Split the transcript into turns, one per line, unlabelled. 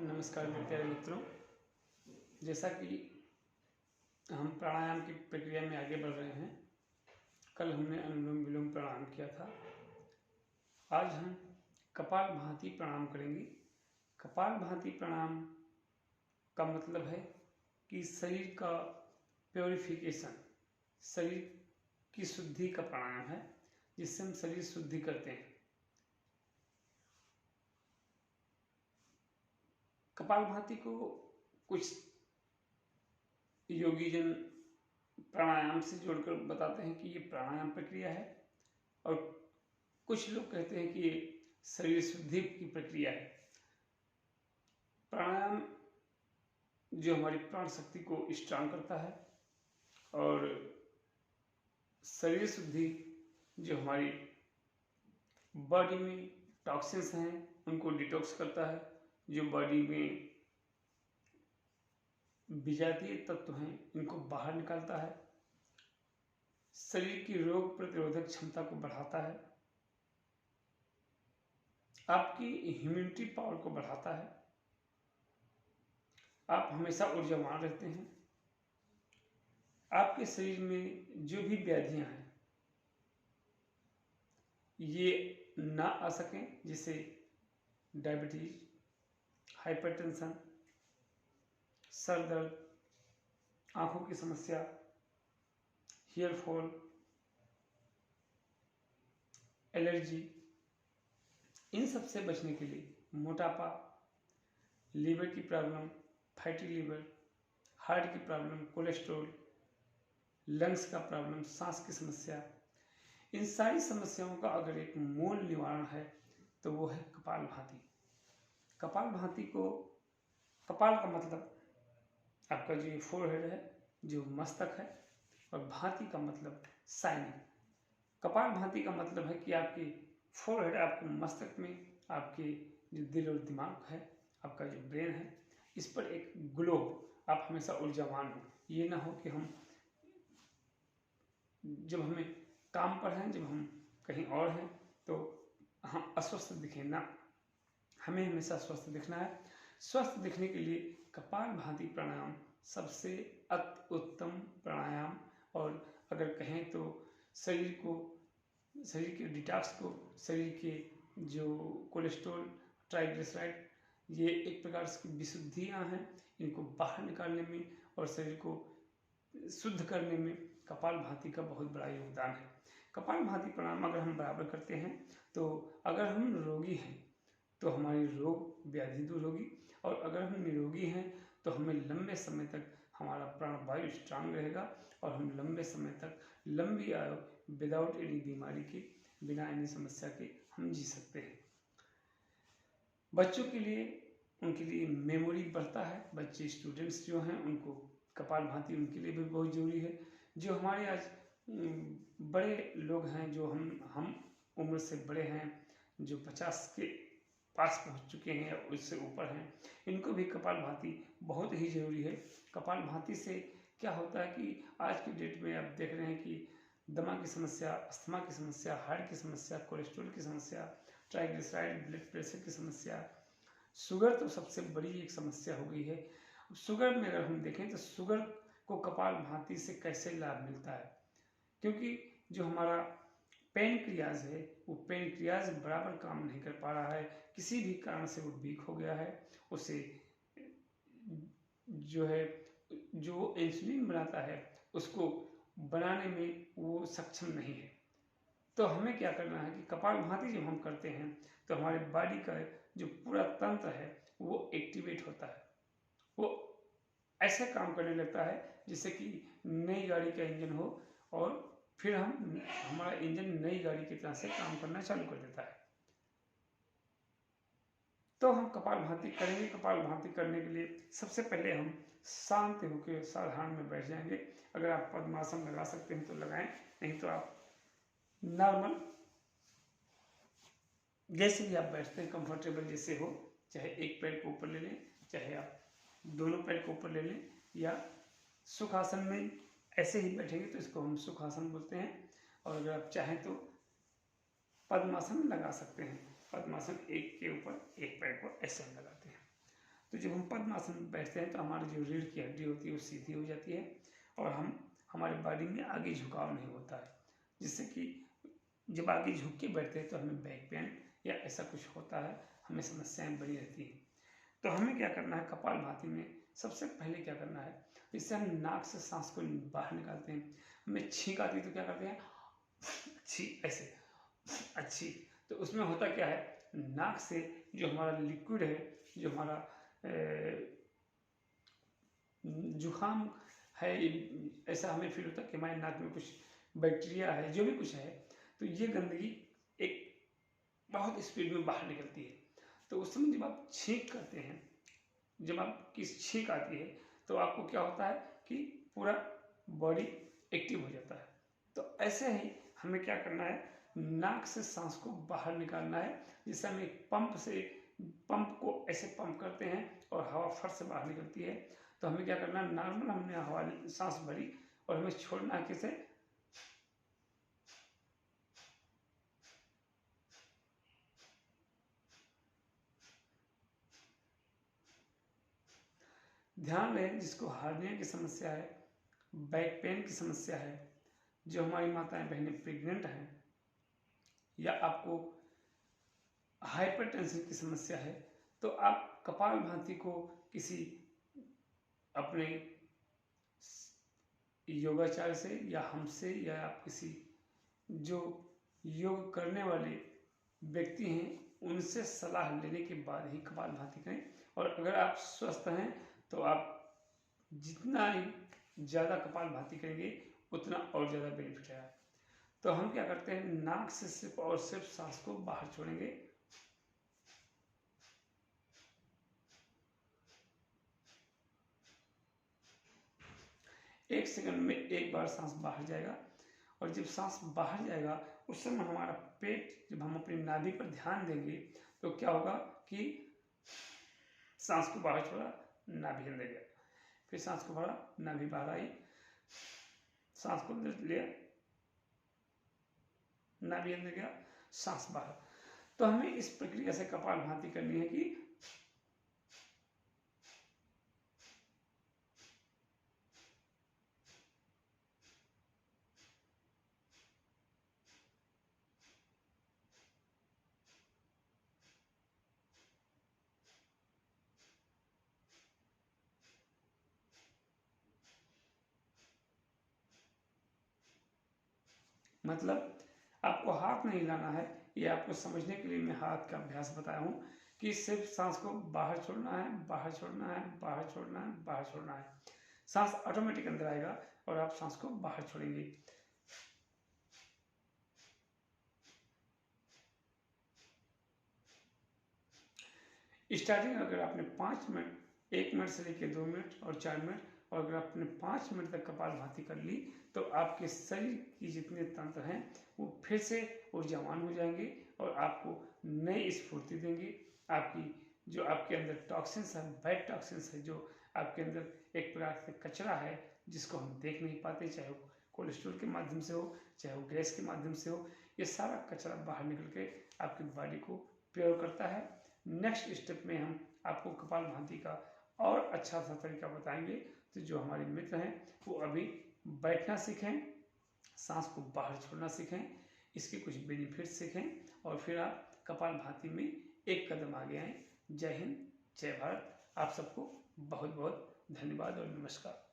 नमस्कार मेरे प्यारे मित्रों। जैसा कि हम प्राणायाम की प्रक्रिया में आगे बढ़ रहे हैं, कल हमने अनुलोम विलोम प्राणायाम किया था। आज हम कपालभाति प्राणायाम करेंगे। कपालभाति प्राणायाम का मतलब है कि शरीर का प्योरिफिकेशन, शरीर की शुद्धि का प्राणायाम है, जिससे हम शरीर शुद्धि करते हैं। कपालभाति को कुछ योगीजन प्राणायाम से जोड़कर बताते हैं कि ये प्राणायाम प्रक्रिया है, और कुछ लोग कहते हैं कि ये शरीर शुद्धि की प्रक्रिया है। प्राणायाम जो हमारी प्राण शक्ति को स्ट्रांग करता है, और शरीर शुद्धि जो हमारी बॉडी में टॉक्सिन्स हैं उनको डिटॉक्स करता है, जो बॉडी में विजातीय तत्व हैं इनको बाहर निकालता है, शरीर की रोग प्रतिरोधक क्षमता को बढ़ाता है, आपकी इम्यूनिटी पावर को बढ़ाता है, आप हमेशा ऊर्जावान रहते हैं। आपके शरीर में जो भी व्याधियां हैं ये ना आ सकें, जिससे डायबिटीज, हाइपरटेंशन, सर दर्द, आंखों की समस्या, हेयर फॉल, एलर्जी, इन सब से बचने के लिए मोटापा, लीवर की प्रॉब्लम, फैटी लीवर, हार्ट की प्रॉब्लम, कोलेस्ट्रॉल, लंग्स का प्रॉब्लम, सांस की समस्या, इन सारी समस्याओं का अगर एक मूल निवारण है तो वो है कपालभाति। कपालभाति को, कपाल का मतलब आपका जो फोरहेड है, जो मस्तक है, और भांति का मतलब शाइनिंग। कपालभाति का मतलब है कि आपकी फोरहेड, आपके मस्तक में, आपके जो दिल और दिमाग है, आपका जो ब्रेन है, इस पर एक ग्लो, आप हमेशा ऊर्जावान हो। ये ना हो कि हम जब हमें काम पर हैं, जब हम कहीं और हैं तो हम अस्वस्थ दिखें ना, हमें हमेशा स्वस्थ दिखना है। स्वस्थ दिखने के लिए कपालभाति प्राणायाम सबसे अति उत्तम प्राणायाम, और अगर कहें तो शरीर के डिटॉक्स को, शरीर के जो कोलेस्ट्रॉल, ट्राइग्लिसराइड, ये एक प्रकार से विशुद्धियाँ हैं, इनको बाहर निकालने में और शरीर को शुद्ध करने में कपालभाति का बहुत बड़ा योगदान है। कपालभाति प्राणायाम अगर हम बराबर करते हैं तो अगर हम रोगी हैं तो हमारी रोग व्याधि दूर होगी, और अगर हम निरोगी हैं तो हमें लंबे समय तक हमारा प्राणवायु स्ट्रांग रहेगा, और हम लंबे समय तक लंबी आयु विदाउट एनी बीमारी के, बिना एनी समस्या के हम जी सकते हैं। बच्चों के लिए, उनके लिए मेमोरी बढ़ता है। बच्चे, स्टूडेंट्स जो हैं, उनको कपालभाति उनके लिए भी बहुत जरूरी है। जो हमारे आज बड़े लोग हैं, जो हम उम्र से बड़े हैं, जो 50 के पास पहुंच चुके हैं या उससे ऊपर हैं, इनको भी कपालभाति बहुत ही जरूरी है। कपालभाति से क्या होता है कि आज की डेट में आप देख रहे हैं कि दमा की समस्या, अस्थमा की समस्या, हार्ट की समस्या, कोलेस्ट्रॉल की समस्या, ट्राइग्लिसराइड, ब्लड प्रेशर की समस्या, शुगर तो सबसे बड़ी एक समस्या हो गई है। शुगर में अगर हम देखें तो शुगर को कपालभाति से कैसे लाभ मिलता है, क्योंकि जो हमारा पेनक्रियाज है, वो पेनक्रियाज बराबर काम नहीं कर पा रहा है, किसी भी कारण से वो वीक हो गया है, उसे जो है, जो इंसुलिन बनाता है उसको बनाने में वो सक्षम नहीं है। तो हमें क्या करना है कि कपालभाति जब हम करते हैं तो हमारे बॉडी का जो पूरा तंत्र है वो एक्टिवेट होता है, वो ऐसे काम करने लगता है जैसे कि नई गाड़ी का इंजन हो, और फिर हमारा इंजन नई गाड़ी की तरह से काम करना चालू कर देता है। तो हम कपालभाति करेंगे। कपालभाति करने के लिए सबसे पहले हम शांत होकर सावधान में बैठ जाएंगे। अगर आप पद्मासन लगा सकते हैं तो लगाएं, नहीं तो आप नॉर्मल जैसे भी आप बैठते हैं, कंफर्टेबल जैसे हो, चाहे एक पैर को ऊपर ले लें, चाहे आप दोनों पैर को ऊपर ले लें, या सुखासन में ऐसे ही बैठेंगे तो इसको हम सुखासन बोलते हैं। और अगर आप चाहें तो पद्मासन लगा सकते हैं। पद्मासन एक के ऊपर एक पैर को ऐसे लगाते हैं। तो जब हम पद्मासन में बैठते हैं तो हमारी जो रीढ़ की हड्डी होती है वो सीधी हो जाती है और हमारे बॉडी में आगे झुकाव नहीं होता है, जिससे कि जब आगे झुक के बैठते हैं तो हमें बैक पेन या ऐसा कुछ होता है, हमें समस्याएं बनी रहती हैं। तो हमें क्या करना है, कपालभाति में सबसे पहले क्या करना है, इससे हम नाक से सांस को बाहर निकालते हैं। हमें छींक आती है तो क्या करते हैं, अच्छी ऐसे अच्छी, तो उसमें होता क्या है, नाक से जो हमारा लिक्विड है, जो हमारा जुकाम है, ऐसा हमें फील होता है कि हमारे नाक में कुछ बैक्टीरिया है, जो भी कुछ है, तो ये गंदगी एक बहुत स्पीड में बाहर निकलती है। तो उस समय जब आप छींक करते हैं, जब आपकी छींक आती है तो आपको क्या होता है कि पूरा बॉडी एक्टिव हो जाता है। तो ऐसे ही हमें क्या करना है, नाक से सांस को बाहर निकालना है, जिससे हम एक पंप को ऐसे पंप करते हैं और हवा फट से बाहर निकलती है। तो हमें क्या करना है, नॉर्मल हमने हवा सांस भरी और हमें छोड़ना है कैसे, ध्यान रहे जिसको हार्निया की समस्या है, बैक पेन की समस्या है, जो हमारी माताएं बहनें प्रेग्नेंट हैं, या आपको हाइपरटेंशन की समस्या है, तो आप कपालभाति को किसी अपने योगाचार्य से या हमसे या आप किसी जो योग करने वाले व्यक्ति हैं उनसे सलाह लेने के बाद ही कपालभाति करें। और अगर आप स्वस्थ हैं तो आप जितना ही ज़्यादा कपालभाति करेंगे उतना और ज़्यादा बेनिफिट है। तो हम क्या करते हैं, नाक से सिर्फ और सिर्फ सांस को बाहर छोड़ेंगे। एक सेकंड में एक बार सांस बाहर जाएगा और जब सांस बाहर जाएगा उस समय हमारा पेट, जब हम अपनी नाभि पर ध्यान देंगे तो क्या होगा कि सांस को बाहर छोड़ा, नाभि अंदर गया, फिर सांस को भरा, नाभि बाहर आई, सांस को अंदर लिया, नाभि अंदर गया, सांस बाहर। तो हमें इस प्रक्रिया से कपालभाति करनी है कि मतलब आपको हाथ नहीं हिलाना है, ये आपको समझने के लिए मैं हाथ का अभ्यास बताया हूँ कि सिर्फ सांस को बाहर छोड़ना है, बाहर छोड़ना है, बाहर छोड़ना है, बाहर छोड़ना है। सांस ऑटोमेटिक अंदर आएगा और आप सांस को बाहर छोड़ेंगे। स्टार्टिंग अगर आपने 5 मिनट, 1 मिनट से लेकर 2 मिनट और 4 मिनट, और अगर आपने 5 मिनट तक कपालभाति कर ली तो आपके शरीर की जितने तंत्र हैं वो फिर से ऊर्जावान हो जाएंगे और आपको नई स्फूर्ति देंगे। आपकी जो आपके अंदर टॉक्सिन्स है, बैड टॉक्सिन्स है, जो आपके अंदर एक प्रकार से कचरा है जिसको हम देख नहीं पाते, चाहे वो कोलेस्ट्रॉल के माध्यम से हो, चाहे वो गैस के माध्यम से हो, ये सारा कचरा बाहर निकल के आपकी बॉडी को प्योर करता है। नेक्स्ट स्टेप में हम आपको कपालभाति का और अच्छा सा तरीका बताएंगे। तो जो हमारे मित्र हैं वो अभी बैठना सीखें, सांस को बाहर छोड़ना सीखें, इसके कुछ बेनिफिट सीखें और फिर आप कपालभाति में एक कदम आगे आएं। जय हिंद, जय भारत। आप सबको बहुत बहुत धन्यवाद और नमस्कार।